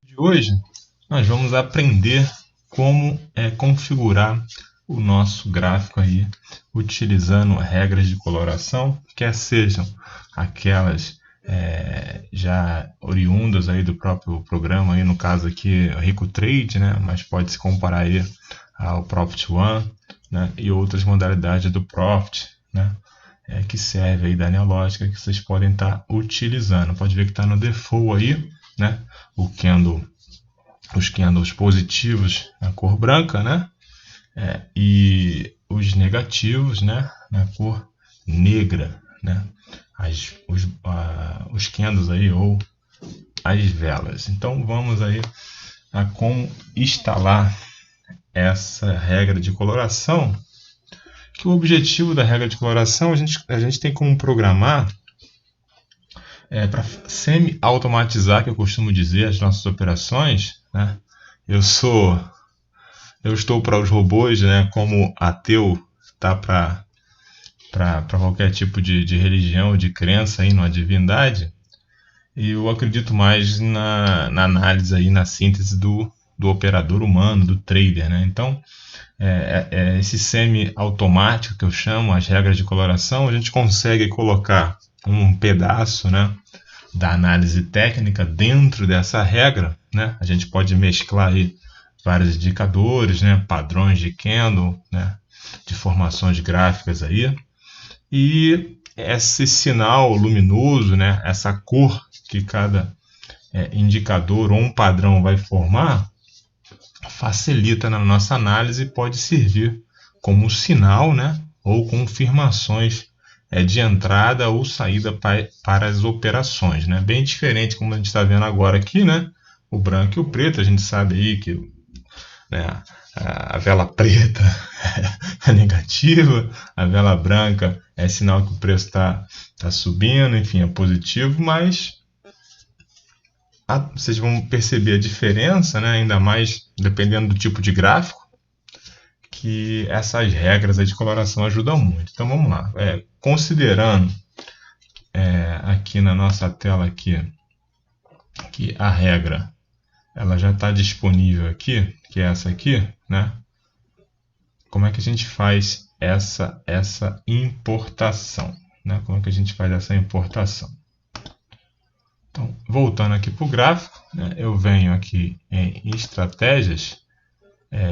De hoje nós vamos aprender como configurar o nosso gráfico aí utilizando regras de coloração, quer sejam aquelas já oriundas aí do próprio programa, aí no caso aqui Rico Trade, né? Mas pode se comparar aí ao Profit One, né? E outras modalidades do Profit, né? Que serve aí da neológica que vocês podem estar utilizando. Pode ver que está no default aí, né? Os candles positivos na cor branca, né? E os negativos, né? Na cor negra, né? Os candles aí ou as velas. Então vamos aí a como instalar essa regra de coloração. Que o objetivo da regra de coloração a gente tem como programar para semi-automatizar, que eu costumo dizer, as nossas operações, né? Eu estou para os robôs, né? Como ateu está para qualquer tipo de religião, de crença aí numa divindade, e eu acredito mais na análise aí, na síntese do operador humano, do trader, né? Então, esse semi-automático que eu chamo, as regras de coloração, a gente consegue colocar um pedaço, né, da análise técnica dentro dessa regra, né? A gente pode mesclar aí vários indicadores, né, padrões de candle, né, de formações gráficas aí, e esse sinal luminoso, né, essa cor que cada indicador ou um padrão vai formar, facilita na nossa análise e pode servir como sinal, né, ou confirmações de entrada ou saída para as operações, né? Bem diferente como a gente está vendo agora aqui, né? O branco e o preto, a gente sabe aí que, né, a vela preta é negativa, a vela branca é sinal que o preço está subindo, enfim, é positivo, mas vocês vão perceber a diferença, né? Ainda mais dependendo do tipo de gráfico, que essas regras aí de coloração ajudam muito. Então vamos lá, considerando aqui na nossa tela aqui que a regra ela já está disponível aqui, que é essa aqui, né? Como é que a gente faz essa importação, né? Como é que a gente faz essa importação? Então, voltando aqui para o gráfico, né, eu venho aqui em estratégias,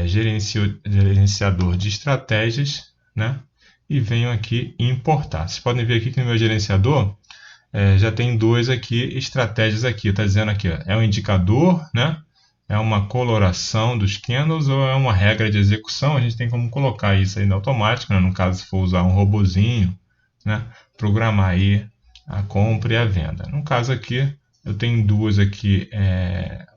gerenciador de estratégias, né, e venho aqui em importar. Vocês podem ver aqui que no meu gerenciador já tem duas aqui, estratégias aqui, está dizendo aqui, ó, é um indicador, né, é uma coloração dos candles ou é uma regra de execução. A gente tem como colocar isso aí no automático, né, no caso se for usar um robozinho, né, programar aí a compra e a venda. No caso aqui, eu tenho duas aqui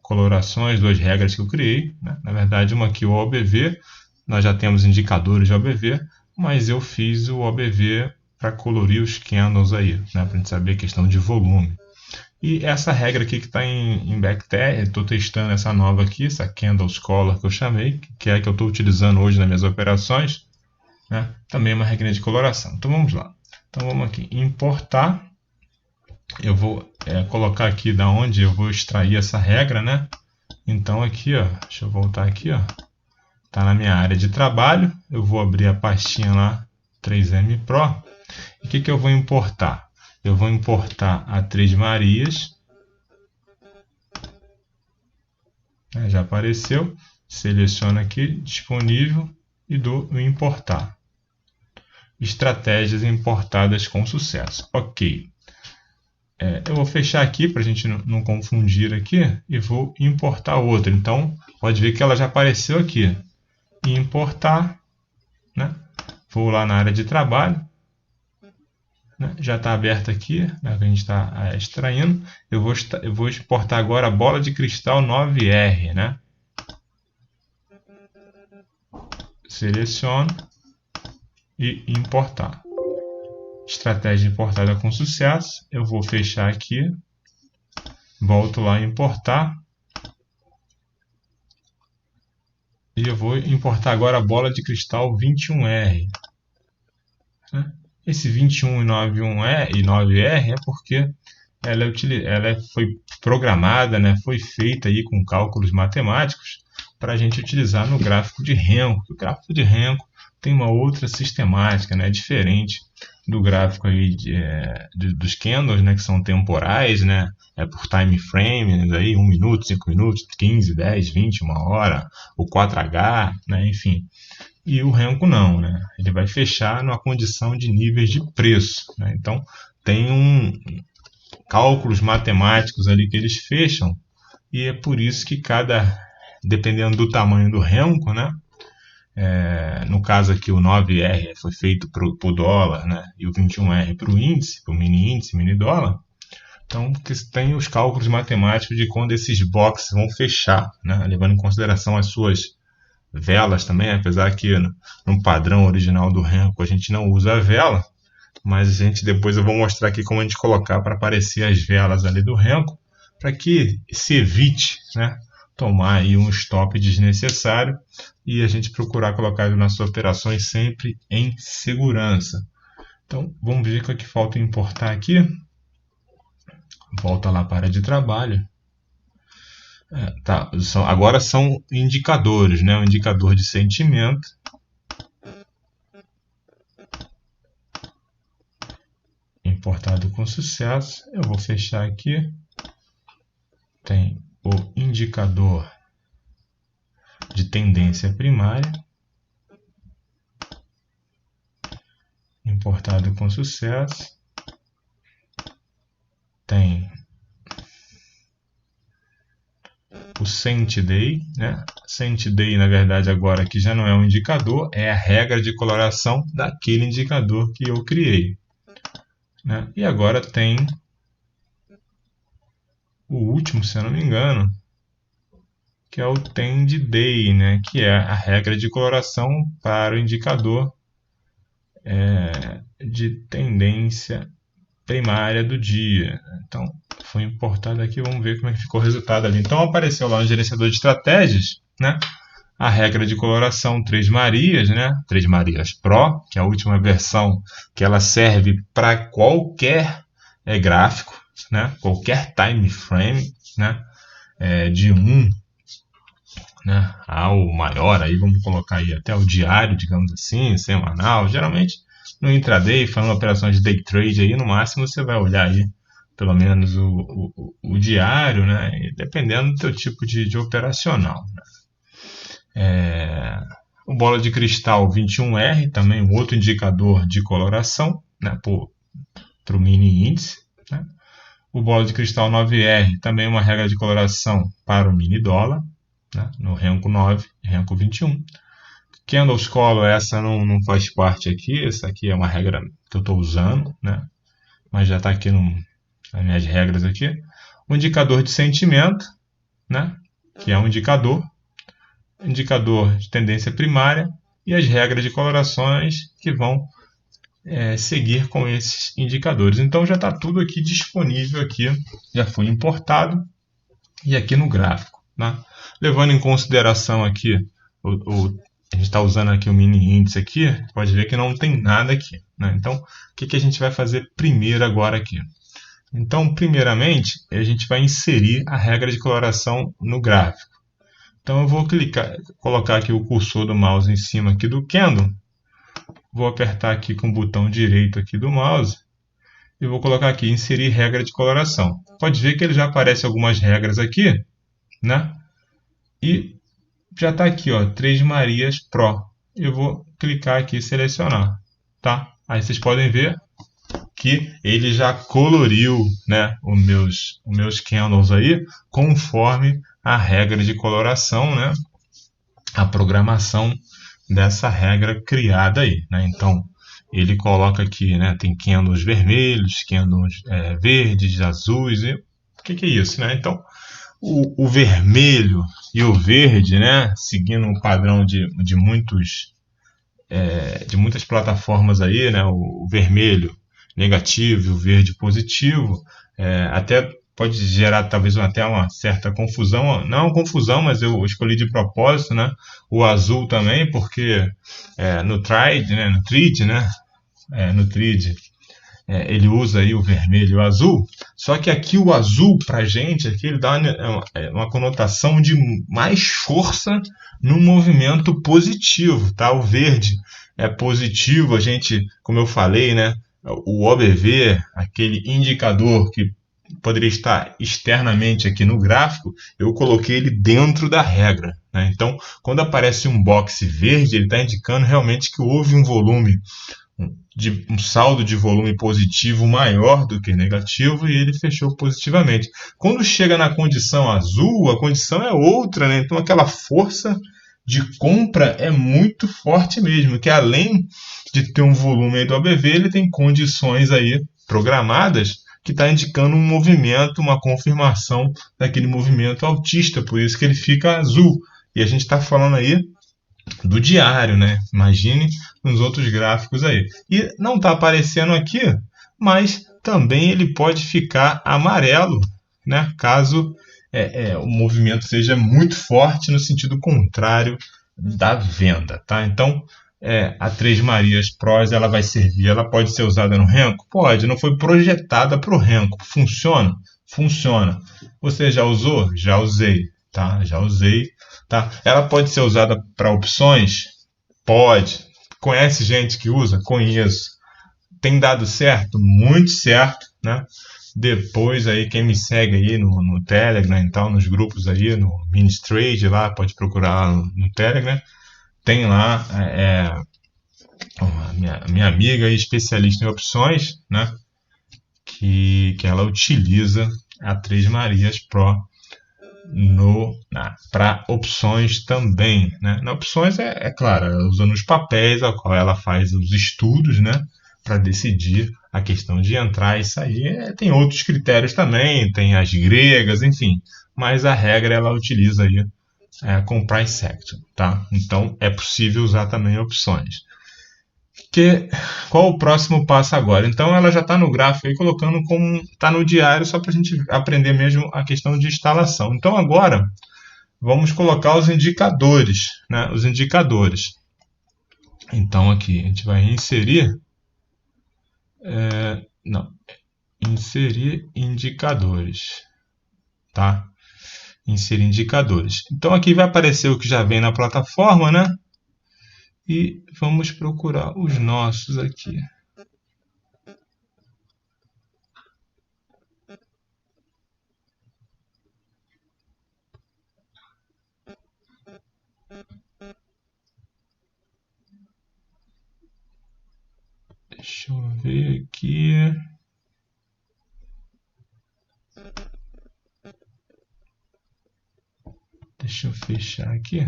colorações, duas regras que eu criei, né? Na verdade, uma aqui o OBV, nós já temos indicadores de OBV, mas eu fiz o OBV para colorir os candles aí, né? Para a gente saber a questão de volume. E essa regra aqui que está em Backtest, estou testando essa nova aqui, essa Candle Scholar que eu chamei, que é a que eu estou utilizando hoje nas minhas operações, né? Também é uma regra de coloração. Então vamos lá. Então vamos aqui, importar. Eu vou colocar aqui da onde eu vou extrair essa regra, né? Então aqui, ó, deixa eu voltar aqui, ó, tá na minha área de trabalho. Eu vou abrir a pastinha lá 3M Pro. E o que eu vou importar? Eu vou importar a Três Marias. Já apareceu. Seleciono aqui, disponível e dou o importar. Estratégias importadas com sucesso. Ok. Eu vou fechar aqui para a gente não confundir aqui e vou importar outra. Então, pode ver que ela já apareceu aqui. Importar, né? Vou lá na área de trabalho, né? Já está aberta aqui, né? Que a gente está extraindo. Eu vou exportar agora a bola de cristal 9R, né? Seleciono e importar. Estratégia importada com sucesso. Eu vou fechar aqui. Volto lá em importar. E eu vou importar agora a bola de cristal 21R. Né? Esse 21,91 e 9R é porque ela foi programada, né, foi feita aí com cálculos matemáticos para a gente utilizar no gráfico de Renko. O gráfico de Renko tem uma outra sistemática, né, diferente do gráfico aí dos candles, né, que são temporais, né, por time frame, aí 1 minuto, 5 minutos, 15, 10, 20, 1 hora, o 4H, né, enfim. E o Renko não, né, ele vai fechar numa condição de níveis de preço, né, então tem cálculos matemáticos ali que eles fecham, e é por isso que dependendo do tamanho do Renko, né, no caso aqui o 9R foi feito para o dólar, né, e o 21R para o índice, para o mini índice, mini dólar. Então tem os cálculos matemáticos de quando esses boxes vão fechar, né, levando em consideração as suas velas também, apesar que no padrão original do Renko a gente não usa a vela, mas depois eu vou mostrar aqui como a gente colocar para aparecer as velas ali do Renko, para que se evite, né, tomar aí um stop desnecessário e a gente procurar colocar nas suas operações sempre em segurança. Então vamos ver o que falta importar aqui. Volta lá para a área de trabalho. Agora são indicadores, né? O indicador de sentimento. Importado com sucesso. Eu vou fechar aqui. Tem o indicador de tendência primária. Importado com sucesso. Tem o Cent Day, né? Cent Day, na verdade, agora aqui já não é um indicador, é a regra de coloração daquele indicador que eu criei, né? E agora tem o último, se eu não me engano, que é o Trend Day, né? Que é a regra de coloração para o indicador de tendência primária do dia. Então, foi importado aqui, vamos ver como é que ficou o resultado ali. Então, apareceu lá no gerenciador de estratégias, né, a regra de coloração Três Marias, né, Três Marias Pro, que é a última versão, que ela serve para qualquer gráfico, né, qualquer time frame, né, de 1, né, ao maior, aí vamos colocar aí até o diário, digamos assim, semanal, geralmente no intraday, falando operações de day trade, aí no máximo você vai olhar aí pelo menos o diário, né, dependendo do teu tipo de operacional, né. O bola de cristal 21R, também um outro indicador de coloração, né, para o mini índice, né. O bola de cristal 9R, também uma regra de coloração para o mini dólar, né, no Renko 9 e Renko 21. Candles Color, essa não faz parte aqui, essa aqui é uma regra que eu estou usando, né, mas já está aqui nas minhas regras aqui. O indicador de sentimento, né, que é um indicador de tendência primária, e as regras de colorações que vão seguir com esses indicadores. Então já está tudo aqui disponível, aqui, já foi importado e aqui no gráfico, né? Levando em consideração aqui a gente está usando aqui o mini índice aqui, pode ver que não tem nada aqui, né? Então o que a gente vai fazer primeiro agora aqui? Então, primeiramente, a gente vai inserir a regra de coloração no gráfico. Então eu vou colocar aqui o cursor do mouse em cima aqui do candle, vou apertar aqui com o botão direito aqui do mouse e vou colocar aqui inserir regra de coloração. Pode ver que ele já aparece algumas regras aqui, né? E já está aqui, ó, Três Marias Pro. Eu vou clicar aqui e selecionar, tá? Aí vocês podem ver que ele já coloriu, né, os meus candles aí conforme a regra de coloração, né, a programação dessa regra criada aí, né? Então ele coloca aqui, né, tem candles vermelhos, candles verdes, azuis, e o que é isso, né? Então o vermelho e o verde, né, seguindo o padrão de muitas plataformas aí, né, o vermelho negativo e o verde positivo, até pode gerar talvez até uma certa confusão, não uma confusão, mas eu escolhi de propósito, né, o azul também, porque no trade, né, no TRID, ele usa aí o vermelho e o azul, só que aqui o azul para a gente aqui, ele dá uma conotação de mais força no movimento positivo, tá? O verde é positivo, a gente, como eu falei, né? O OBV, aquele indicador que poderia estar externamente aqui no gráfico, eu coloquei ele dentro da regra, né? Então, quando aparece um boxe verde, ele está indicando realmente que houve um volume, um saldo de volume positivo maior do que negativo, e ele fechou positivamente. Quando chega na condição azul, a condição é outra, né? Então aquela força de compra é muito forte mesmo, que além de ter um volume aí do ABV, ele tem condições aí programadas que está indicando um movimento, uma confirmação daquele movimento altista, por isso que ele fica azul. E a gente está falando aí do diário, né? Imagine nos outros gráficos aí. E não está aparecendo aqui, mas também ele pode ficar amarelo, né? Caso o movimento seja muito forte no sentido contrário da venda, tá? Então, a Três Marias Pros, ela vai servir, ela pode ser usada no Renko? Pode, não foi projetada para o Renko. Funciona? Funciona. Você já usou? Já usei, tá? Já usei. Tá? Ela pode ser usada para opções? Pode. Conhece gente que usa? Conheço. Tem dado certo? Muito certo, né? Depois aí, quem me segue aí no Telegram e tal, nos grupos aí, no Ministrade lá, pode procurar lá no Telegram. Tem lá minha amiga especialista em opções, né? Que ela utiliza a Três Marias Pro para opções também, né? Na opções claro, ela usa nos papéis ao qual ela faz os estudos, né? Para decidir a questão de entrar e sair. Tem outros critérios também, tem as gregas, enfim, mas a regra ela utiliza aí com price action, tá? Então é possível usar também opções. Qual o próximo passo agora? Então ela já está no gráfico aí, colocando como está no diário, só para a gente aprender mesmo a questão de instalação. Então agora vamos colocar os indicadores, né? Os indicadores. Então aqui a gente vai inserir, inserir indicadores, tá? Inserir indicadores. Então aqui vai aparecer o que já vem na plataforma, né? E vamos procurar os nossos aqui. Deixa eu ver aqui. Deixa eu fechar aqui.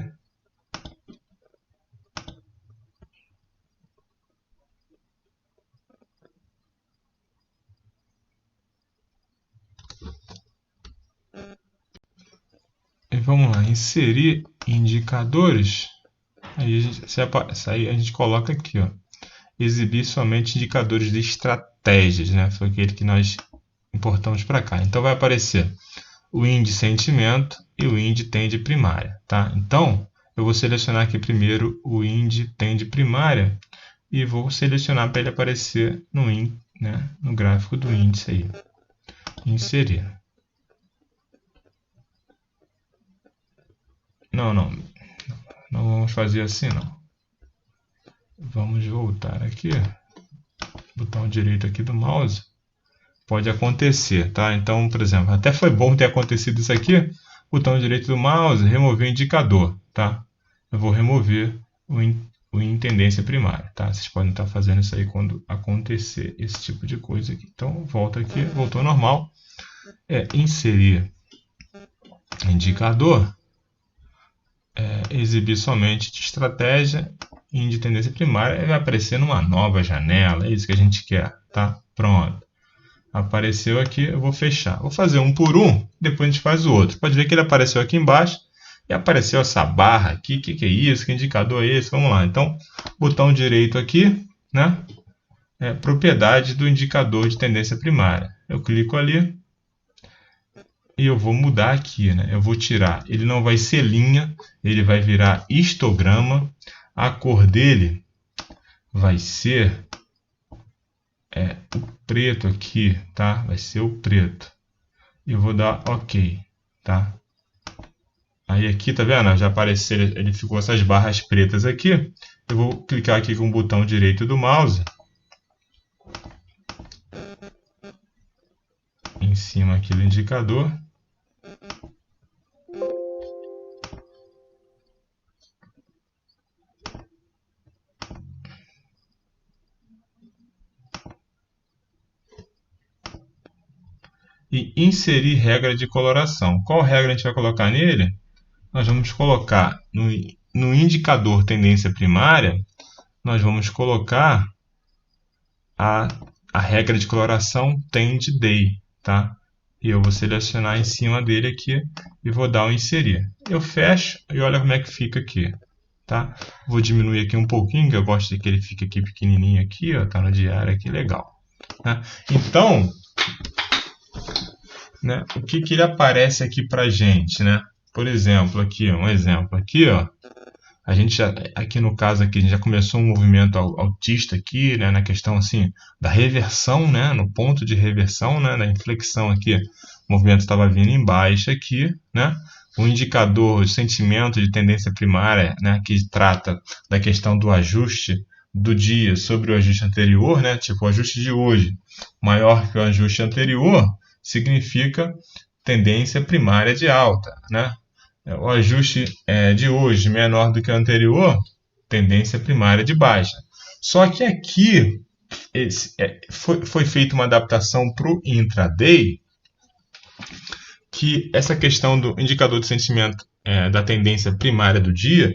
E vamos lá, inserir indicadores. Aí a gente coloca aqui, ó, exibir somente indicadores de estratégias, né? Foi aquele que nós importamos para cá. Então vai aparecer o índice sentimento e o índice tende primária, tá? Então eu vou selecionar aqui primeiro o índice tende primária e vou selecionar para ele aparecer no gráfico do índice aí. Inserir. Não vamos fazer assim não. Vamos voltar aqui, botão direito aqui do mouse. Pode acontecer, tá? Então, por exemplo, até foi bom ter acontecido isso aqui. Botão direito do mouse, remover indicador, tá? Eu vou remover o em tendência primária, tá? Vocês podem estar fazendo isso aí quando acontecer esse tipo de coisa aqui. Então, volta aqui, voltou normal. Inserir indicador, exibir somente de estratégia e de tendência primária, vai aparecer numa nova janela, é isso que a gente quer, tá? Pronto. Apareceu aqui, eu vou fechar. Vou fazer um por um, depois a gente faz o outro. Pode ver que ele apareceu aqui embaixo e apareceu essa barra aqui. O que é isso? Que indicador é esse? Vamos lá. Então, botão direito aqui, né? Propriedade do indicador de tendência primária. Eu clico ali e eu vou mudar aqui, né? Eu vou tirar. Ele não vai ser linha, ele vai virar histograma. A cor dele vai ser o preto aqui, tá? Vai ser o preto. E eu vou dar OK, tá? Aí aqui, tá vendo? Já apareceu, ele ficou essas barras pretas aqui. Eu vou clicar aqui com o botão direito do mouse em cima aqui do indicador. E inserir regra de coloração. Qual regra a gente vai colocar nele? Nós vamos colocar no indicador tendência primária, nós vamos colocar a regra de coloração tend day, tá? E eu vou selecionar em cima dele aqui e vou dar o inserir. Eu fecho e olha como é que fica aqui, tá? Vou diminuir aqui um pouquinho, que eu gosto de que ele fique aqui pequenininho aqui, ó, tá no diário aqui, legal. Né? Então, né, o que ele aparece aqui pra gente, né? Por exemplo, aqui, um exemplo aqui, ó. A gente já, aqui no caso aqui, a gente já começou um movimento altista aqui, né, na questão assim da reversão, né, no ponto de reversão, né, da inflexão aqui, o movimento estava vindo em baixa aqui, né, o indicador de sentimento de tendência primária, né, que trata da questão do ajuste do dia sobre o ajuste anterior, né, tipo o ajuste de hoje maior que o ajuste anterior, significa tendência primária de alta, né? O ajuste de hoje menor do que o anterior, tendência primária de baixa. Só que aqui foi feita uma adaptação para o intraday, que essa questão do indicador de sentimento da tendência primária do dia,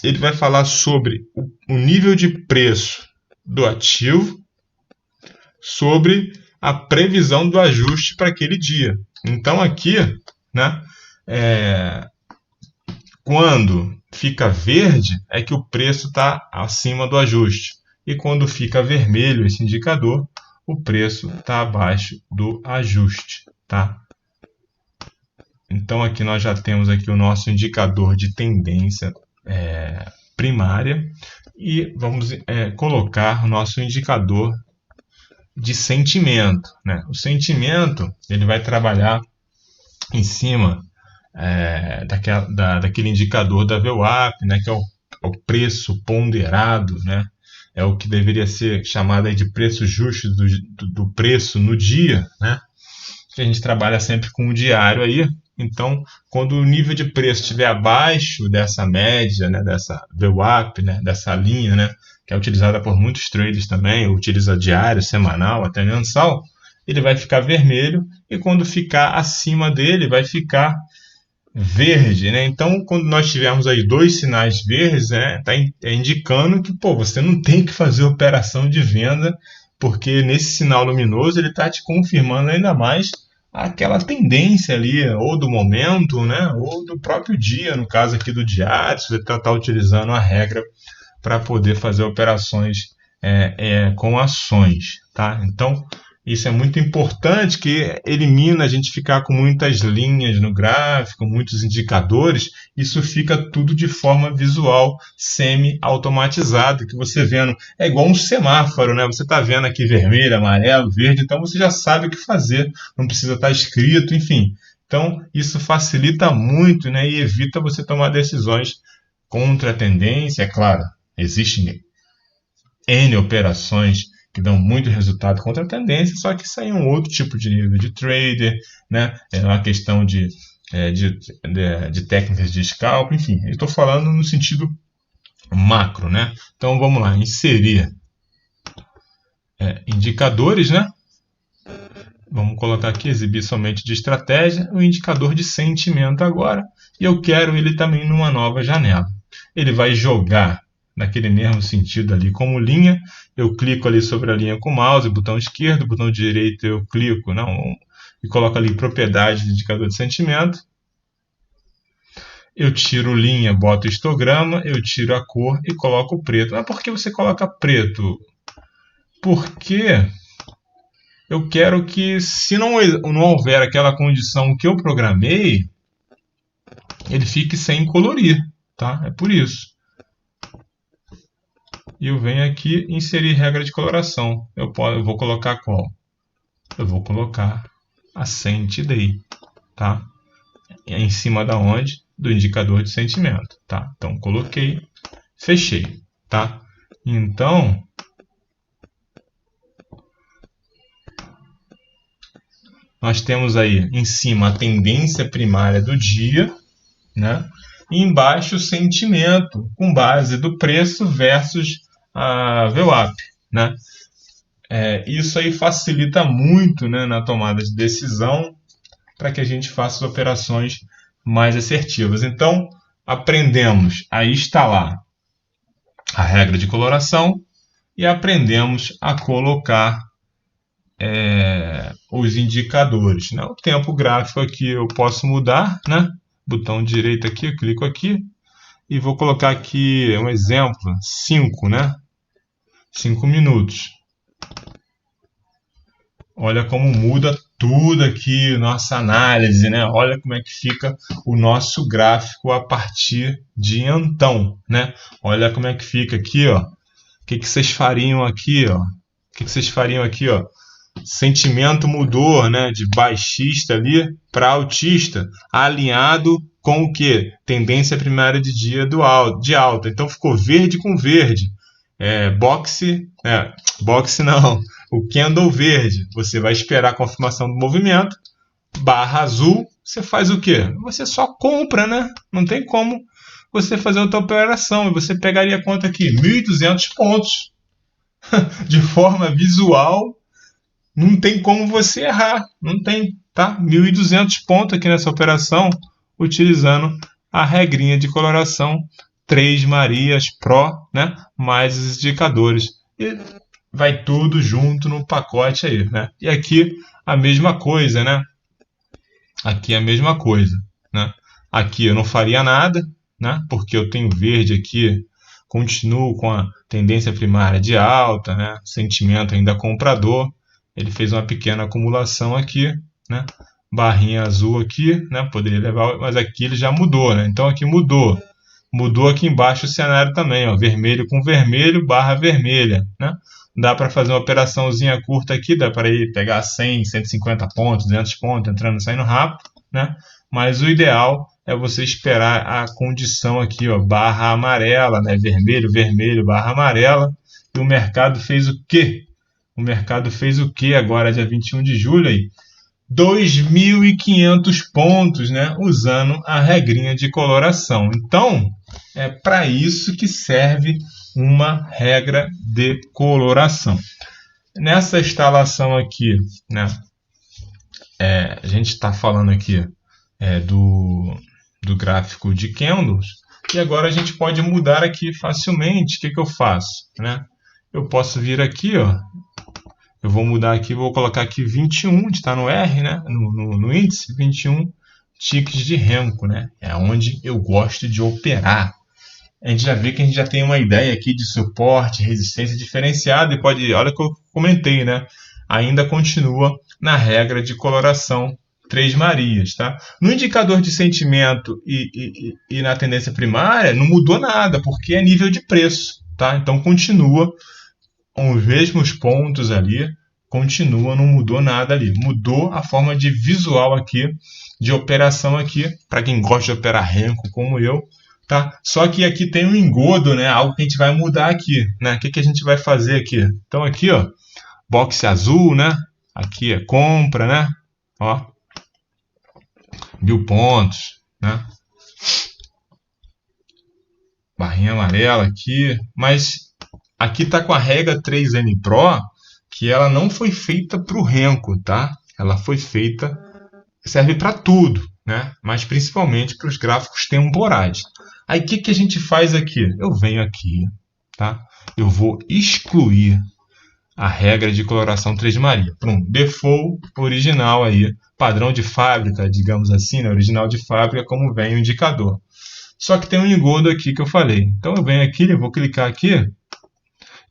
ele vai falar sobre o nível de preço do ativo sobre a previsão do ajuste para aquele dia. Então aqui, né, quando fica verde é que o preço está acima do ajuste. E quando fica vermelho esse indicador, o preço está abaixo do ajuste. Tá? Então aqui nós já temos aqui o nosso indicador de tendência primária e vamos colocar o nosso indicador de sentimento. Né? O sentimento ele vai trabalhar em cima daquele indicador da VWAP, né, que é o preço ponderado, né, é o que deveria ser chamado aí de preço justo do preço no dia, né, que a gente trabalha sempre com o diário aí. Então, quando o nível de preço estiver abaixo dessa média, né, dessa VWAP, né, dessa linha, né, que é utilizada por muitos traders também, utiliza diário, semanal, até mensal, ele vai ficar vermelho, e quando ficar acima dele, vai ficar verde, né? Então, quando nós tivermos aí dois sinais verdes, né, tá indicando que você não tem que fazer operação de venda, porque nesse sinal luminoso ele está te confirmando ainda mais aquela tendência ali, ou do momento, né, ou do próprio dia, no caso aqui do diário, se você está utilizando a regra para poder fazer operações com ações, tá? Então, isso é muito importante, que elimina a gente ficar com muitas linhas no gráfico, muitos indicadores. Isso fica tudo de forma visual, semi-automatizada, que você vendo, é igual um semáforo, né? Você está vendo aqui vermelho, amarelo, verde, então você já sabe o que fazer, não precisa estar escrito, enfim. Então, isso facilita muito, né? E evita você tomar decisões contra a tendência. É claro, existem N operações que dão muito resultado contra a tendência, só que isso aí é um outro tipo de nível de trader, né? É uma questão de técnicas de scalp, enfim, eu estou falando no sentido macro, né? Então vamos lá, inserir indicadores, né? Vamos colocar aqui, exibir somente de estratégia, o indicador de sentimento agora, e eu quero ele também numa nova janela. Ele vai jogar naquele mesmo sentido ali como linha, eu clico ali sobre a linha com o mouse, botão esquerdo, botão direito eu clico e coloco ali propriedade do indicador de sentimento. Eu tiro linha, boto histograma, eu tiro a cor e coloco preto. Mas por que você coloca preto? Porque eu quero que, se não houver aquela condição que eu programei, ele fique sem colorir, tá? É por isso. e eu venho aqui inserir regra de coloração. Eu vou colocar qual? Eu vou colocar a Sent Day, tá? Em cima da onde? Do indicador de sentimento, tá? Então, coloquei, fechei, tá? Então, nós temos aí em cima a tendência primária do dia, né? E embaixo o sentimento com base do preço versus a VWAP, né? Isso aí facilita muito, né, na tomada de decisão para que a gente faça as operações mais assertivas. Então, aprendemos a instalar a regra de coloração e aprendemos a colocar os indicadores, né? O tempo gráfico aqui eu posso mudar, né? Botão direito aqui, eu clico aqui e vou colocar aqui um exemplo, 5, né? 5 minutos. Olha como muda tudo aqui, nossa análise, né? Olha como é que fica o nosso gráfico a partir de então, né? Olha como é que fica aqui, ó. O que vocês fariam aqui, ó? O que vocês fariam aqui, ó? Sentimento mudou, né, de baixista ali para altista, alinhado com o que? Tendência primária de dia de alta. Então ficou verde com verde. Boxe não, o candle verde. Você vai esperar a confirmação do movimento. Barra azul, você faz o quê? Você só compra, né? Não tem como você fazer outra operação. E você pegaria quanto aqui? 1.200 pontos. De forma visual, não tem como você errar, não tem, tá? 1.200 pontos aqui nessa operação, utilizando a regrinha de coloração 3 Marias Pro, né? Mais os indicadores. E vai tudo junto no pacote aí, né? E aqui a mesma coisa, né? Aqui a mesma coisa, né? Aqui eu não faria nada, né? Porque eu tenho verde aqui, continuo com a tendência primária de alta, né? Sentimento ainda comprador. Ele fez uma pequena acumulação aqui, né? Barrinha azul aqui, né? Poderia levar, mas aqui ele já mudou, né? Então aqui mudou. Mudou aqui embaixo o cenário também, ó. Vermelho com vermelho, barra vermelha, né? Dá para fazer uma operaçãozinha curta aqui, dá para ir pegar 100, 150 pontos, 200 pontos, entrando e saindo rápido, né? Mas o ideal é você esperar a condição aqui, ó, barra amarela, né? Vermelho, vermelho, barra amarela. E o mercado fez o quê? O mercado fez o quê agora, dia 21 de julho? Aí? 2.500 pontos, né? Usando a regrinha de coloração. Então, é para isso que serve uma regra de coloração. Nessa instalação aqui, né? A gente está falando aqui do gráfico de candles. E agora a gente pode mudar aqui facilmente. O que eu faço? Né? Eu posso vir aqui, ó. Eu vou mudar aqui, vou colocar aqui 21, está no R, né? No índice, 21 ticks de Renko, né? É onde eu gosto de operar. A gente já vê que a gente já tem uma ideia aqui de suporte, resistência diferenciada e pode, olha o que eu comentei, né? Ainda continua na regra de coloração 3 Marias, tá? No indicador de sentimento e na tendência primária não mudou nada, porque é nível de preço, tá? Então continua com os mesmos pontos ali, continua, não mudou nada ali. Mudou a forma de visual aqui, de operação aqui, para quem gosta de operar Renko como eu, tá? Só que aqui tem um engodo, né? Algo que a gente vai mudar aqui, né? O que a gente vai fazer aqui? Então aqui, ó, boxe azul, né? Aqui é compra, né? Ó, 1.000 pontos, né? Barrinha amarela aqui, mas aqui está com a regra 3N Pro, que ela não foi feita para o Renko, tá? Ela foi feita, serve para tudo, né? Mas principalmente para os gráficos temporais. Aí o que a gente faz aqui? Eu venho aqui, tá? Eu vou excluir a regra de coloração 3 Maria. Pronto, default original aí, padrão de fábrica, digamos assim, né? Original de fábrica, como vem o indicador. Só que tem um engodo aqui que eu falei. Então eu venho aqui, eu vou clicar aqui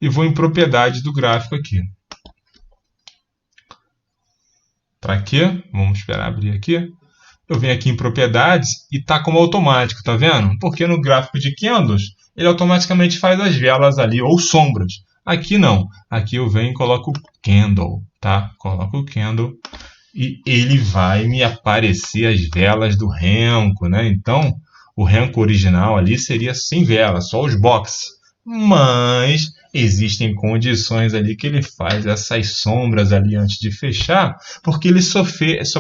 e vou em propriedades do gráfico aqui. Para quê? Vamos esperar abrir aqui. eu venho aqui em propriedades e está como automático, tá vendo? Porque no gráfico de candles, ele automaticamente faz as velas ali, ou sombras. Aqui não, aqui eu venho e coloco o candle, tá? Coloco o candle e ele vai me aparecer as velas do Renko, né? Então, o Renko original ali seria sem vela, só os boxes. Mas existem condições ali que ele faz essas sombras ali antes de fechar, porque ele só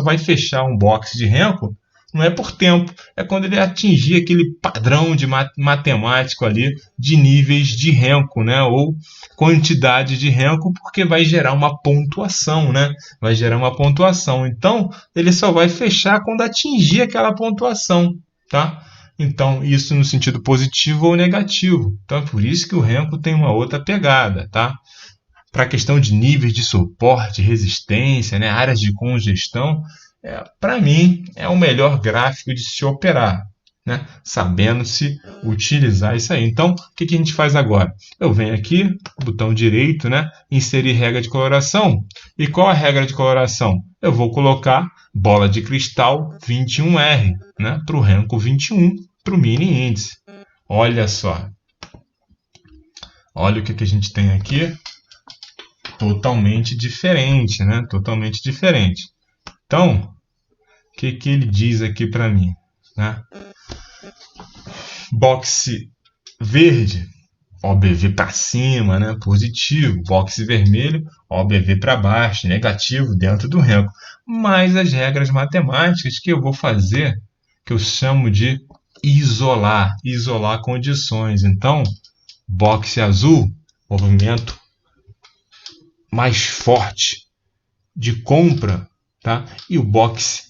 vai fechar um box de Renko, não é por tempo, é quando ele atingir aquele padrão de matemático ali de níveis de Renko, né? Ou quantidade de Renko, porque vai gerar uma pontuação, né? Vai gerar uma pontuação. Então, ele só vai fechar quando atingir aquela pontuação, tá? Então, isso no sentido positivo ou negativo. Então, é por isso que o Renko tem uma outra pegada, tá? Para a questão de níveis de suporte, resistência, né? Áreas de congestão, para mim, é o melhor gráfico de se operar, né? Sabendo se utilizar isso aí. Então, o que a gente faz agora? Eu venho aqui, botão direito, né? Inserir regra de coloração. E qual a regra de coloração? Eu vou colocar bola de cristal 21R, né? Para o Renko 21, para o mini índice. Olha só. Olha o que a gente tem aqui. Totalmente diferente, né? Totalmente diferente. Então, o que ele diz aqui para mim, né? Boxe verde, OBV para cima, né? Positivo. Boxe vermelho, OBV para baixo, negativo dentro do Renko. Mas as regras matemáticas que eu vou fazer, que eu chamo de isolar condições. Então, boxe azul, movimento mais forte de compra, tá? E o boxe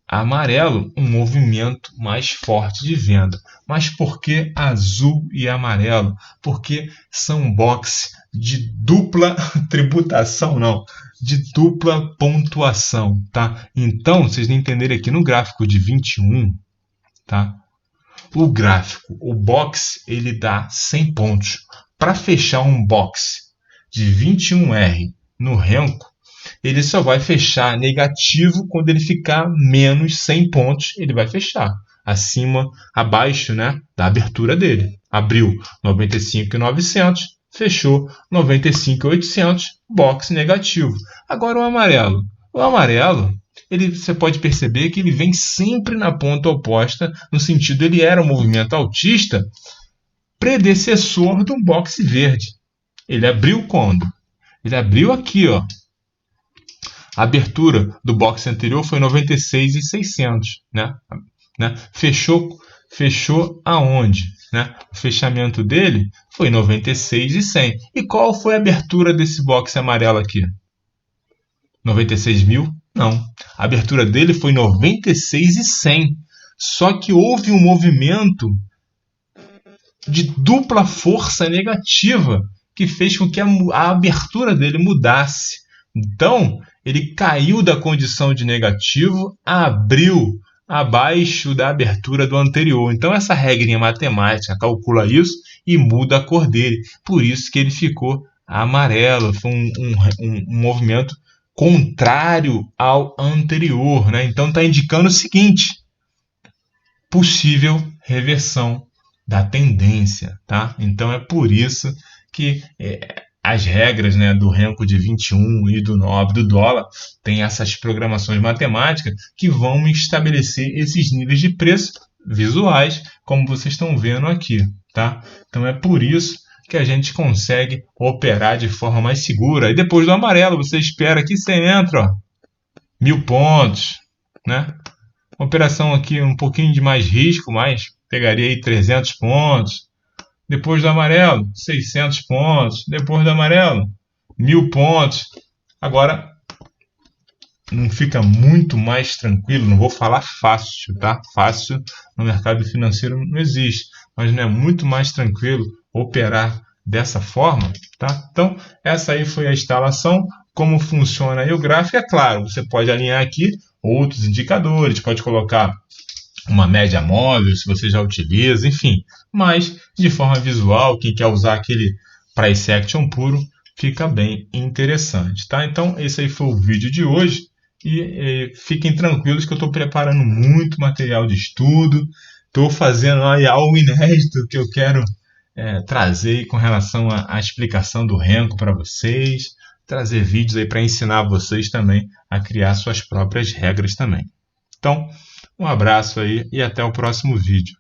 amarelo, um movimento mais forte de venda. Mas por que azul e amarelo? Porque são boxes de dupla tributação, não, de dupla pontuação, tá? Então, vocês entenderem aqui no gráfico de 21, tá? O box, ele dá 100 pontos. Para fechar um box de 21R no Renko, ele só vai fechar negativo quando ele ficar menos 100 pontos, ele vai fechar. Abaixo, né, da abertura dele. Abriu 95.900, fechou 95.800, box negativo. Agora o amarelo. O amarelo, você pode perceber que ele vem sempre na ponta oposta, no sentido ele era um movimento altista predecessor de um box verde. Ele abriu quando? Ele abriu aqui, ó. A abertura do box anterior foi 96.600, né? Fechou aonde? Né? O fechamento dele foi 96.100. E qual foi a abertura desse box amarelo aqui? 96 mil? Não. A abertura dele foi 96.100. Só que houve um movimento de dupla força negativa que fez com que a abertura dele mudasse. Então, ele caiu da condição de negativo, abriu abaixo da abertura do anterior. Então, essa regrinha matemática calcula isso e muda a cor dele. Por isso que ele ficou amarelo. Foi um movimento contrário ao anterior, né? Então, está indicando o seguinte: possível reversão da tendência, tá? Então, é por isso que as regras, né, do Renko de 21 e do dólar tem essas programações matemáticas que vão estabelecer esses níveis de preço visuais, como vocês estão vendo aqui, tá? Então é por isso que a gente consegue operar de forma mais segura. E depois do amarelo, você espera que você entra, ó, 1.000 pontos, né? Uma operação aqui um pouquinho de mais risco, mas pegaria aí 300 pontos. Depois do amarelo, 600 pontos. Depois do amarelo, 1.000 pontos. Agora, não fica muito mais tranquilo? Não vou falar fácil, tá? Fácil no mercado financeiro não existe. Mas não é muito mais tranquilo operar dessa forma, tá? Então, essa aí foi a instalação. Como funciona aí o gráfico? É claro, você pode alinhar aqui outros indicadores. Pode colocar uma média móvel, se você já utiliza, enfim. Mas, de forma visual, quem quer usar aquele price action puro, fica bem interessante, tá? Então, esse aí foi o vídeo de hoje. E fiquem tranquilos que eu estou preparando muito material de estudo, estou fazendo aí algo inédito que eu quero trazer com relação à explicação do Renko para vocês, trazer vídeos aí para ensinar vocês também a criar suas próprias regras também. Então, um abraço aí e até o próximo vídeo.